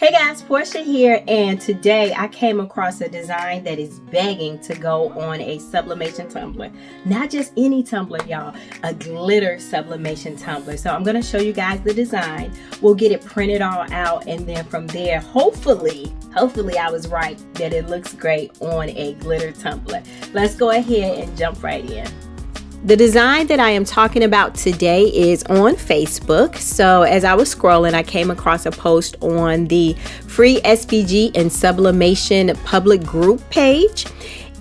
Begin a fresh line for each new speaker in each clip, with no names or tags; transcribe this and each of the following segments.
Hey guys, Portia here, and today I came across a design that is begging to go on a sublimation tumbler. Not just any tumbler, y'all, a glitter sublimation tumbler. So I'm going to show you guys the design. We'll get it printed all out, and then from there, hopefully I was right that it looks great on a glitter tumbler. Let's go ahead and jump right in. The design that I am talking about today is on Facebook. So as I was scrolling, I came across a post on the free SVG and Sublimation public group page.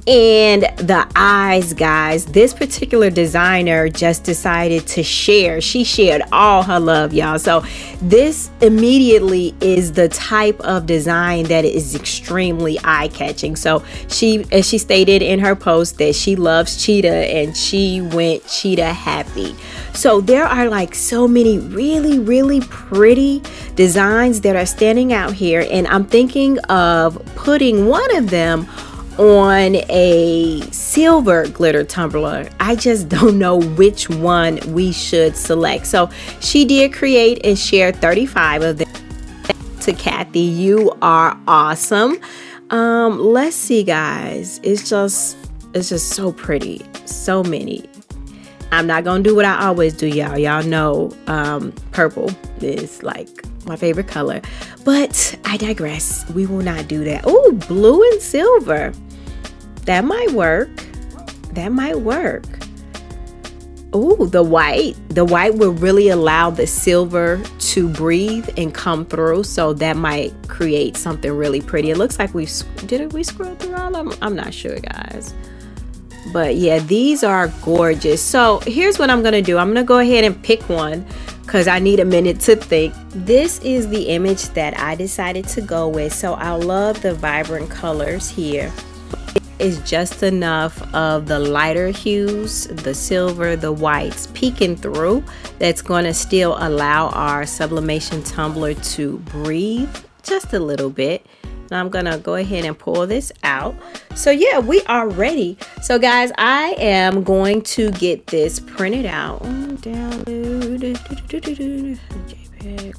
And the eyes, guys, this particular designer just decided to share. She shared all her love, y'all. So this immediately is the type of design that is extremely eye-catching. So as she stated in her post that she loves cheetah and she went cheetah happy. So there are like so many really pretty designs that are standing out here, and I'm thinking of putting one of them on a silver glitter tumbler. I just don't know which one we should select. So she did create and share 35 of them. To Kathy, you are awesome. Let's see, guys. It's just so pretty. So many. I'm not gonna do what I always do, y'all. Y'all know purple is like my favorite color, but I digress. We will not do that. Oh, blue and silver. That might work. That might work. Oh, the white. The white will really allow the silver to breathe and come through. So that might create something really pretty. It looks like we scroll through all of them? I'm not sure, guys. But yeah, these are gorgeous. So here's what I'm going to do. I'm going to go ahead and pick one because I need a minute to think. This is the image that I decided to go with. So I love the vibrant colors here. Is just enough of the lighter hues, the silver, the whites peeking through, that's going to still allow our sublimation tumbler to breathe just a little bit. And I'm gonna go ahead and pull this out. So yeah, we are ready. So guys, I am going to get this printed out. Download. JPEG.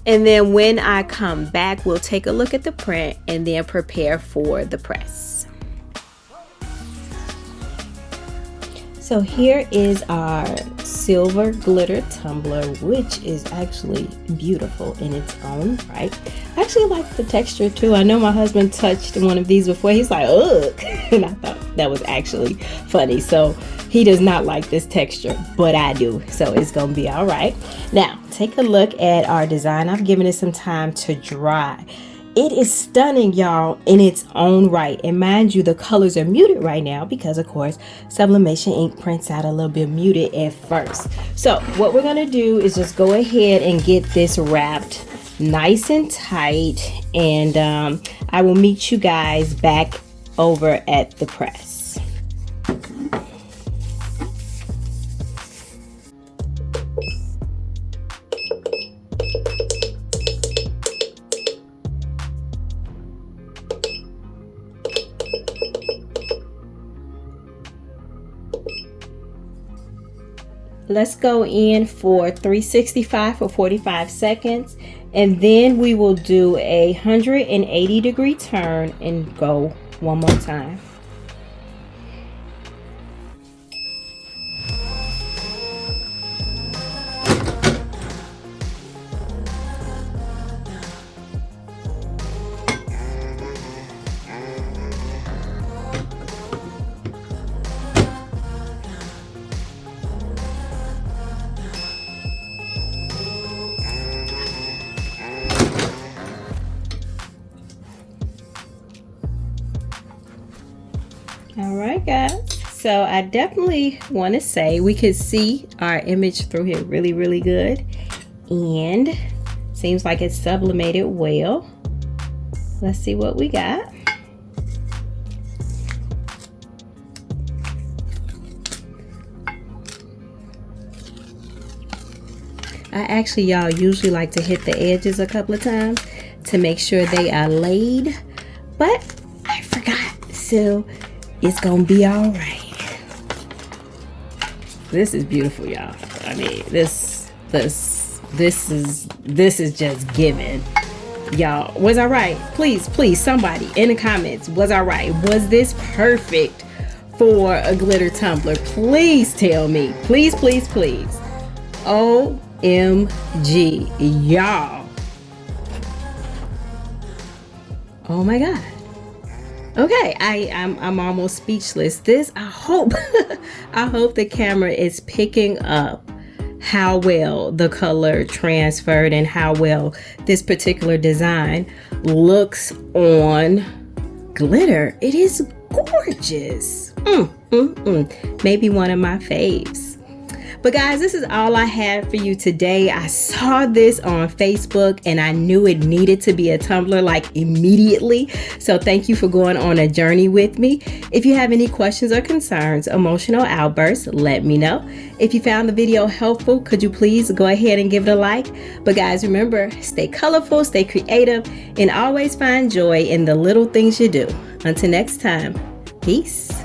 And then when I come back, we'll take a look at the print and then prepare for the press. So here is our silver glitter tumbler, which is actually beautiful in its own right. I actually like the texture too. I know my husband touched one of these before. He's like, ugh, and I thought that was actually funny. So he does not like this texture, but I do. So it's gonna be all right. Now, take a look at our design. I've given it some time to dry. It is stunning, y'all, in its own right. And mind you, the colors are muted right now because, of course, sublimation ink prints out a little bit muted at first. So what we're going to do is just go ahead and get this wrapped nice and tight. And I will meet you guys back over at the press. Let's go in for 365 for 45 seconds, and then we will do a 180-degree turn and go one more time. All right, guys, so I definitely want to say we could see our image through here really good, and seems like it's sublimated well. Let's see what we got. I actually, y'all, usually like to hit the edges a couple of times to make sure they are laid, but I forgot, so it's gonna be all right. This is beautiful, y'all. I mean, this is just given. Y'all, was I right? Please, somebody in the comments, was I right? Was this perfect for a glitter tumbler? Please tell me. Please. OMG, y'all. Oh my God. Okay, I'm almost speechless. This, I hope I hope the camera is picking up how well the color transferred and how well this particular design looks on glitter. It is gorgeous. Maybe one of my faves. But guys, this is all I had for you today. I saw this on Facebook and I knew it needed to be a tumbler like immediately. So thank you for going on a journey with me. If you have any questions or concerns, emotional outbursts, let me know. If you found the video helpful, could you please go ahead and give it a like? But guys, remember, stay colorful, stay creative, and always find joy in the little things you do. Until next time, peace.